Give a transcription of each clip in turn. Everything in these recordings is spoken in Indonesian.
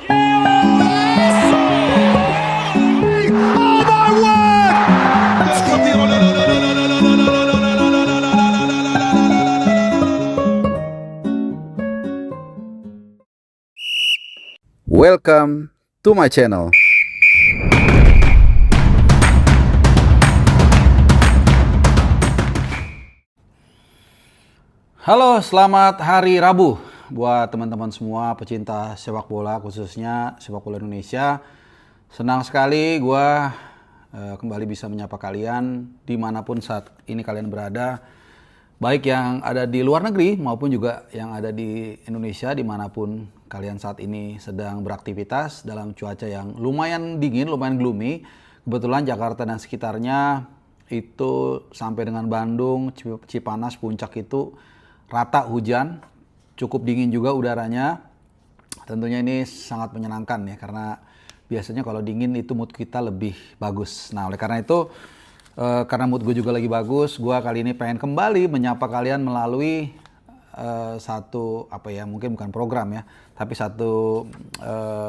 Welcome to my channel. Halo, selamat hari Rabu buat teman-teman semua pecinta sepak bola, khususnya sepak bola Indonesia. Senang sekali gue kembali bisa menyapa kalian dimanapun saat ini kalian berada, baik yang ada di luar negeri maupun juga yang ada di Indonesia, dimanapun kalian saat ini sedang beraktivitas dalam cuaca yang lumayan dingin, lumayan gloomy. Kebetulan Jakarta dan sekitarnya itu sampai dengan Bandung, Cipanas, Puncak itu rata hujan, cukup dingin juga udaranya. Tentunya ini sangat menyenangkan ya, karena biasanya kalau dingin itu mood kita lebih bagus. Nah, oleh karena itu, karena mood gue juga lagi bagus, gue kali ini pengen kembali menyapa kalian melalui satu, mungkin bukan program ya, tapi satu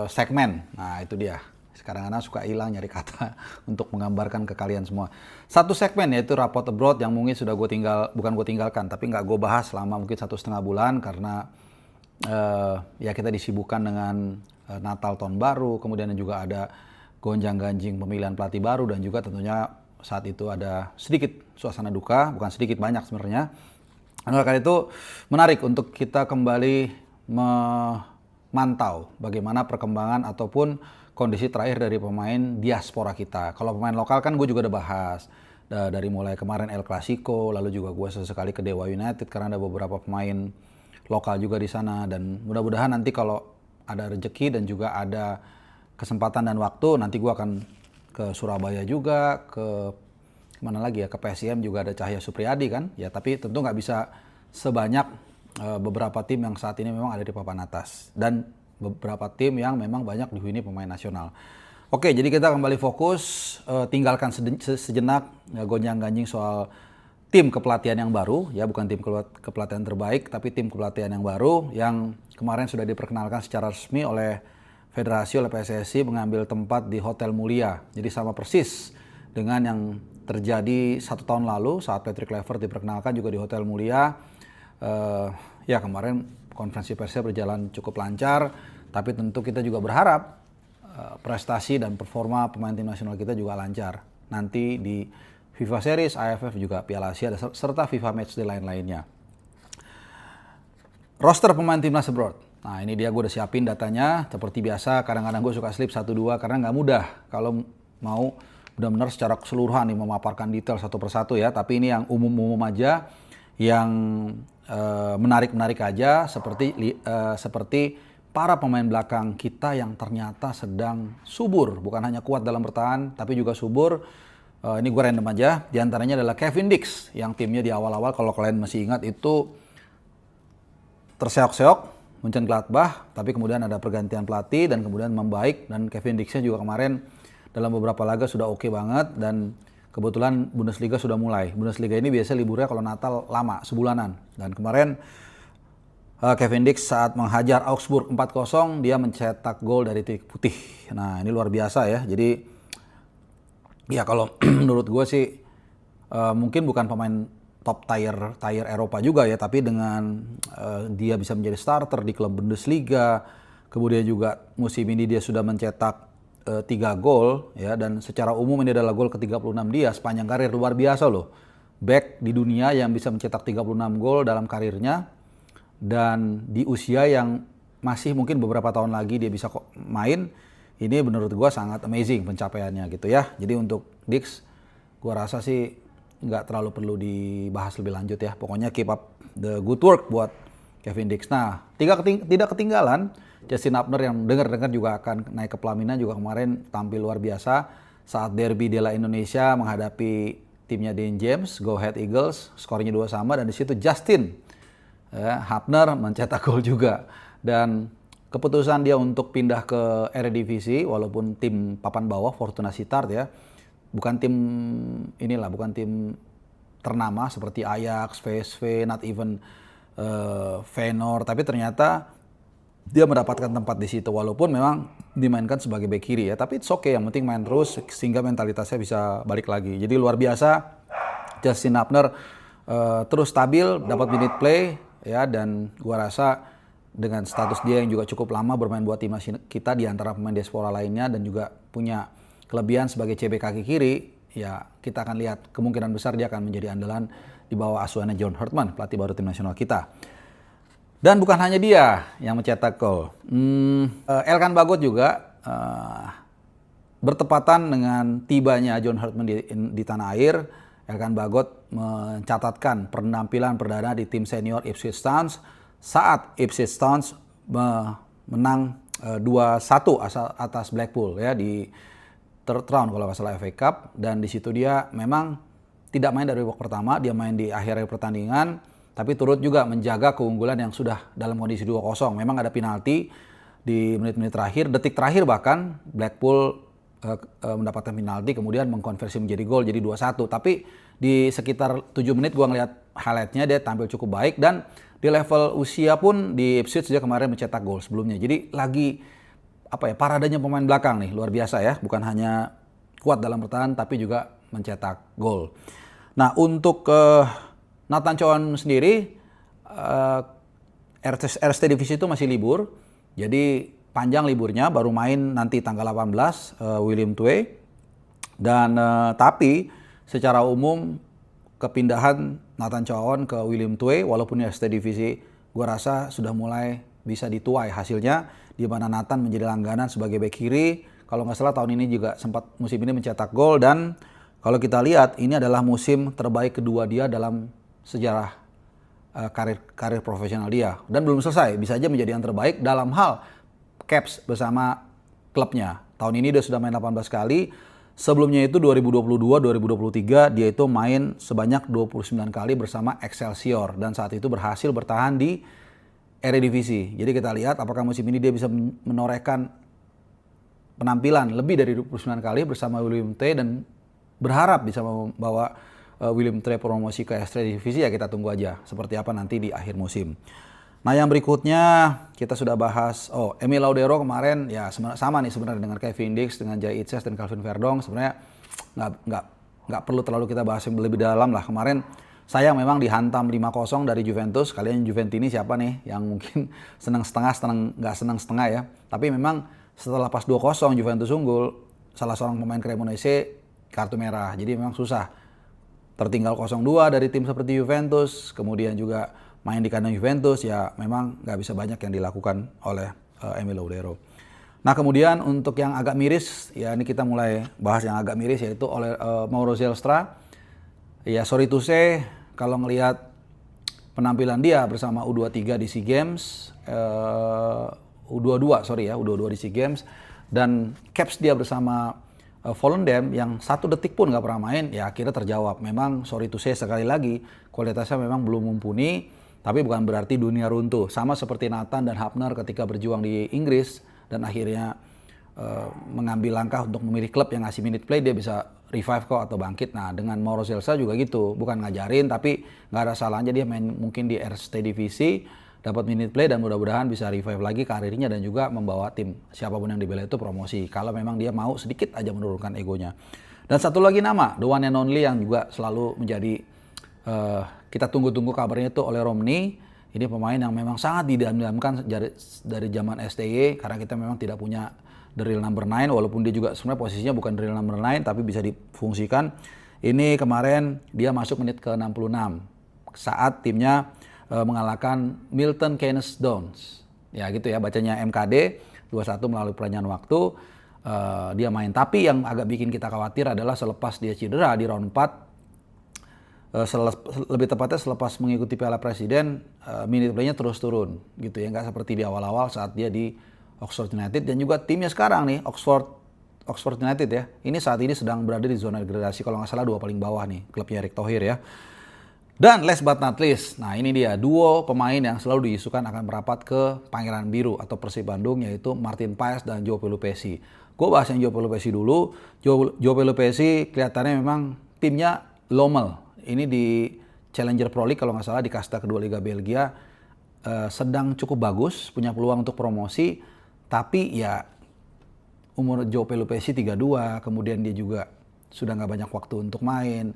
segmen. Nah, itu dia. Sekarang anak suka hilang nyari kata untuk menggambarkan ke kalian semua. Satu segmen yaitu Rapot Abroad yang mungkin sudah bukan gue tinggalkan, tapi nggak gue bahas selama mungkin 1,5 bulan karena ya kita disibukkan dengan Natal Tahun Baru, kemudian juga ada gonjang-ganjing pemilihan pelatih baru, dan juga tentunya saat itu ada sedikit suasana duka, bukan sedikit, banyak sebenarnya. Oleh karena itu menarik untuk kita kembali memantau bagaimana perkembangan ataupun kondisi terakhir dari pemain diaspora kita. Kalau pemain lokal kan gue juga udah bahas. Dari mulai kemarin El Clasico, lalu juga gue sesekali ke Dewa United karena ada beberapa pemain lokal juga di sana. Dan mudah-mudahan nanti kalau ada rezeki dan juga ada kesempatan dan waktu, nanti gue akan ke Surabaya juga, ke mana lagi ya, ke PSIM juga ada Cahya Supriyadi kan. Ya, tapi tentu nggak bisa sebanyak beberapa tim yang saat ini memang ada di papan atas. Dan beberapa tim yang memang banyak dihuni pemain nasional. Oke, jadi kita kembali fokus, tinggalkan sejenak gonjang-ganjing soal tim kepelatihan yang baru, ya bukan tim kepelatihan terbaik, tapi tim kepelatihan yang baru yang kemarin sudah diperkenalkan secara resmi oleh Federasi, oleh PSSI, mengambil tempat di Hotel Mulia. Jadi sama persis dengan yang terjadi 1 tahun lalu saat Patrick Kluivert diperkenalkan juga di Hotel Mulia. Ya kemarin konferensi persnya berjalan cukup lancar, tapi tentu kita juga berharap prestasi dan performa pemain tim nasional kita juga lancar nanti di FIFA Series, AFF, juga Piala Asia, serta FIFA Matchday lain-lainnya. Roster pemain timnas abroad. Nah, ini dia, gue udah siapin datanya. Seperti biasa, kadang-kadang gue suka slip 1-2 karena nggak mudah kalau mau benar-benar secara keseluruhan nih memaparkan detail satu persatu ya. Tapi ini yang umum-umum aja, yang menarik-menarik aja, seperti para pemain belakang kita yang ternyata sedang subur, bukan hanya kuat dalam bertahan tapi juga subur. Ini gue random aja. Di antaranya adalah Kevin Dix yang timnya di awal-awal kalau kalian masih ingat itu terseok-seok Mönchengladbach, tapi kemudian ada pergantian pelatih dan kemudian membaik, dan Kevin Dix-nya juga kemarin dalam beberapa laga sudah oke banget, dan kebetulan Bundesliga sudah mulai. Bundesliga ini biasanya liburnya kalau Natal lama, sebulanan. Dan kemarin Kevin Dix saat menghajar Augsburg 4-0, dia mencetak gol dari titik putih. Nah, ini luar biasa ya. Jadi ya kalau menurut gue sih mungkin bukan pemain top tier Eropa juga ya, tapi dengan dia bisa menjadi starter di klub Bundesliga, kemudian juga musim ini dia sudah mencetak 3 gol ya, dan secara umum ini adalah gol ke-36 dia sepanjang karir. Luar biasa loh. Back di dunia yang bisa mencetak 36 gol dalam karirnya, dan di usia yang masih mungkin beberapa tahun lagi dia bisa kok main. Ini menurut gue sangat amazing pencapaiannya gitu ya. Jadi untuk Dix, gue rasa sih nggak terlalu perlu dibahas lebih lanjut ya. Pokoknya keep up the good work buat Kevin Dix. Nah, tidak ketinggalan Justin Upner yang dengar-dengar juga akan naik ke pelaminan, juga kemarin tampil luar biasa saat derby Della Indonesia menghadapi timnya Dean James, Go Ahead Eagles, skornya 2-2, dan di situ Justin Upner mencetak gol juga. Dan keputusan dia untuk pindah ke Eredivisie, walaupun tim papan bawah Fortuna Sittard ya, bukan tim ternama seperti Ajax, PSV, not even Feyenoord, tapi ternyata dia mendapatkan tempat di situ walaupun memang dimainkan sebagai bek kiri ya, tapi it's okay, yang penting main terus sehingga mentalitasnya bisa balik lagi. Jadi luar biasa Justin Hubner terus stabil, dapat minute play ya, dan gua rasa dengan status dia yang juga cukup lama bermain buat timnas kita di antara pemain diaspora lainnya dan juga punya kelebihan sebagai CB kaki kiri, ya kita akan lihat kemungkinan besar dia akan menjadi andalan di bawah asuhannya John Herdman, pelatih baru tim nasional kita. Dan bukan hanya dia yang mencetak gol. Elkan Bagot juga bertepatan dengan tibanya John Herdman di tanah air. Elkan Bagot mencatatkan penampilan perdana di tim senior Ipswich Town saat Ipswich Town menang 2-1 atas Blackpool ya di third round kalau nggak salah FA Cup, dan di situ dia memang tidak main dari babak pertama, dia main di akhir pertandingan, tapi turut juga menjaga keunggulan yang sudah dalam kondisi 2-0. Memang ada penalti di menit-menit terakhir, detik terakhir bahkan Blackpool mendapatkan penalti kemudian mengkonversi menjadi gol jadi 2-1. Tapi di sekitar 7 menit gua ngeliat highlight-nya dia tampil cukup baik, dan di level usia pun di Ipswich dia kemarin mencetak gol sebelumnya. Jadi lagi paradanya pemain belakang nih luar biasa ya, bukan hanya kuat dalam bertahan tapi juga mencetak gol. Nah, untuk Nathan Chowan sendiri RST Divisi itu masih libur. Jadi panjang liburnya, baru main nanti tanggal 18 William Tway. Dan tapi secara umum kepindahan Nathan Chowan ke William Tway walaupun di RST Divisi gua rasa sudah mulai bisa dituai hasilnya, di mana Nathan menjadi langganan sebagai bek kiri. Kalau nggak salah tahun ini juga sempat musim ini mencetak gol, dan kalau kita lihat ini adalah musim terbaik kedua dia dalam sejarah karir profesional dia, dan belum selesai, bisa aja menjadi yang terbaik dalam hal caps bersama klubnya. Tahun ini dia sudah main 18 kali. Sebelumnya itu 2022-2023 dia itu main sebanyak 29 kali bersama Excelsior, dan saat itu berhasil bertahan di Eredivisie. Jadi kita lihat apakah musim ini dia bisa menorehkan penampilan lebih dari 29 kali bersama William Tway dan berharap bisa membawa William Tway promosi ke Eredivisie. Ya kita tunggu aja seperti apa nanti di akhir musim. Nah, yang berikutnya kita sudah bahas, Emil Laudero kemarin ya sama nih sebenarnya dengan Kevin Dix, dengan Jay Itzes dan Calvin Verdong. Sebenarnya nggak perlu terlalu kita bahas yang lebih dalam lah. Kemarin sayang memang dihantam 5-0 dari Juventus. Kalian Juventini siapa nih yang mungkin senang nggak senang setengah ya. Tapi memang setelah pas 2-0 Juventus unggul, salah seorang pemain Cremonese kartu merah. Jadi memang susah. Tertinggal 0-2 dari tim seperti Juventus, kemudian juga main di kandang Juventus, ya memang nggak bisa banyak yang dilakukan oleh Emil Laudero. Nah, kemudian untuk yang agak miris, ya ini kita mulai bahas yang agak miris, yaitu oleh Mauro Zelstra. Ya sorry to say, kalau ngelihat penampilan dia bersama U23 di SEA Games, U22 di SEA Games, dan caps dia bersama Volendam yang 1 detik pun nggak pernah main, ya akhirnya terjawab. Memang sorry to say sekali lagi, kualitasnya memang belum mumpuni. Tapi bukan berarti dunia runtuh. Sama seperti Nathan dan Hubner ketika berjuang di Inggris dan akhirnya mengambil langkah untuk memilih klub yang ngasih minute play, dia bisa revive kok atau bangkit. Nah, dengan Mauro Zelstra juga gitu. Bukan ngajarin, tapi nggak ada salahnya dia main mungkin di RST Divisi, dapat minute play dan mudah-mudahan bisa revive lagi karirnya dan juga membawa tim siapapun yang dibela itu promosi. Kalau memang dia mau sedikit aja menurunkan egonya. Dan satu lagi nama, the one and only yang juga selalu menjadi kita tunggu-tunggu kabarnya itu oleh Romney. Ini pemain yang memang sangat didam-damkan dari zaman STY, karena kita memang tidak punya the real number 9, walaupun dia juga sebenarnya posisinya bukan the real number 9 tapi bisa difungsikan. Ini kemarin dia masuk menit ke 66 saat timnya mengalahkan Milton Keynes Dons. Ya gitu ya bacanya, MKD 2-1 melalui peranyahan waktu. Dia main, tapi yang agak bikin kita khawatir adalah selepas dia cedera di round 4, lebih tepatnya selepas mengikuti Piala Presiden, minute play-nya terus turun gitu ya, nggak seperti di awal-awal saat dia di Oxford United. Dan juga timnya sekarang nih, Oxford United ya, ini saat ini sedang berada di zona degradasi, kalau nggak salah 2 paling bawah nih klubnya Erick Thohir ya. Dan last but not least, nah ini dia duo pemain yang selalu diisukan akan merapat ke Pangeran Biru atau Persib Bandung, yaitu Martin Paes dan João Pelupessy. Gue bahas yang João Pelupessy dulu. João Pelupessy kelihatannya memang timnya Lommel. Ini di Challenger Pro League kalau nggak salah, di kasta kedua Liga Belgia. sedang cukup bagus, punya peluang untuk promosi, tapi ya umur João Pelupesi 32, kemudian dia juga sudah nggak banyak waktu untuk main.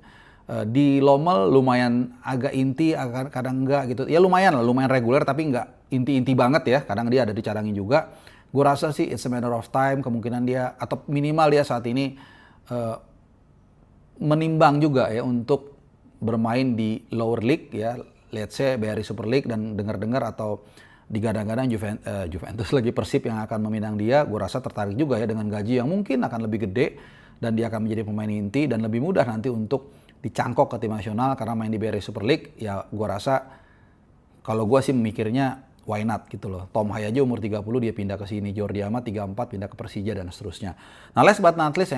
Di Lommel lumayan agak inti, kadang enggak gitu. Ya lumayan lah, lumayan reguler tapi nggak inti-inti banget ya. Kadang dia ada dicadangin juga. Gue rasa sih it's a matter of time, kemungkinan dia atau minimal dia saat ini menimbang juga ya untuk bermain di lower league ya, let's say BRI Super League, dan dengar-dengar atau digadang-gadang Juventus lagi, Persib yang akan meminang dia. Gue rasa tertarik juga ya dengan gaji yang mungkin akan lebih gede dan dia akan menjadi pemain inti dan lebih mudah nanti untuk dicangkok ke tim nasional karena main di BRI Super League. Ya gue rasa kalau gue sih memikirnya why not gitu loh. Tom Hai aja umur 30 dia pindah ke sini, Jordi Amat 34 pindah ke Persija dan seterusnya. Nah, last but not least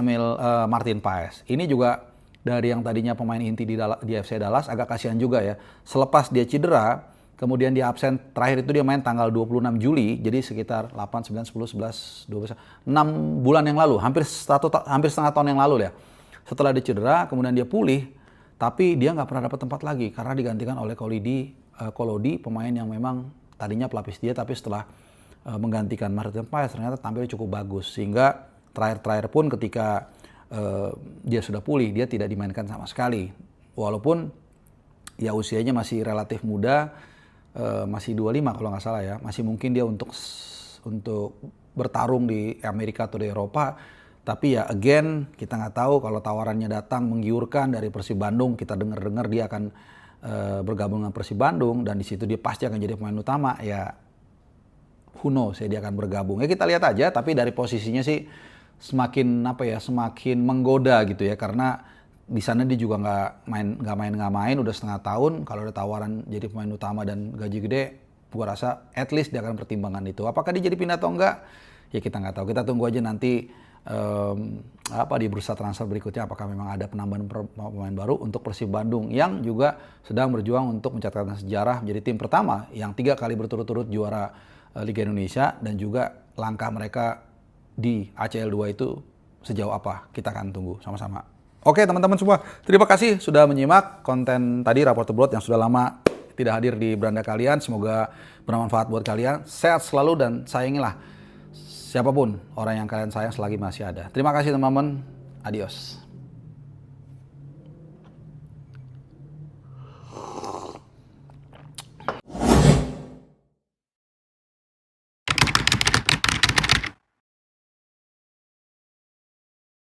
Martin Paes. Ini juga dari yang tadinya pemain inti di FC Dallas, agak kasihan juga ya. Selepas dia cedera, kemudian dia absen, terakhir itu dia main tanggal 26 Juli, jadi sekitar 8, 9, 10, 11, 12, 6 bulan yang lalu, hampir setengah tahun yang lalu ya. Setelah dia cedera, kemudian dia pulih, tapi dia nggak pernah dapat tempat lagi karena digantikan oleh Kolodi, pemain yang memang tadinya pelapis dia, tapi setelah menggantikan Martin Paes ternyata tampil cukup bagus, sehingga terakhir pun ketika dia sudah pulih, dia tidak dimainkan sama sekali. Walaupun ya usianya masih relatif muda, masih 25 kalau nggak salah ya, masih mungkin dia untuk bertarung di Amerika atau di Eropa. Tapi ya again, kita nggak tahu kalau tawarannya datang menggiurkan dari Persib Bandung, kita dengar dia akan bergabung dengan Persib Bandung dan di situ dia pasti akan jadi pemain utama, ya who knows ya dia akan bergabung. Ya kita lihat aja, tapi dari posisinya sih semakin menggoda gitu ya, karena di sana dia juga nggak main udah setengah tahun. Kalau ada tawaran jadi pemain utama dan gaji gede, gua rasa at least dia akan pertimbangan itu. Apakah dia jadi pindah atau enggak, ya kita nggak tahu. Kita tunggu aja nanti di bursa transfer berikutnya, apakah memang ada penambahan pemain baru untuk Persib Bandung yang juga sedang berjuang untuk mencatatkan sejarah menjadi tim pertama yang 3 kali berturut-turut juara Liga Indonesia, dan juga langkah mereka di ACL 2 itu sejauh apa, kita akan tunggu sama-sama. Oke teman-teman semua, terima kasih sudah menyimak konten tadi Rapor Abroad yang sudah lama tidak hadir di beranda kalian. Semoga bermanfaat buat kalian, sehat selalu, dan sayangilah siapapun orang yang kalian sayang selagi masih ada. Terima kasih teman-teman, adios.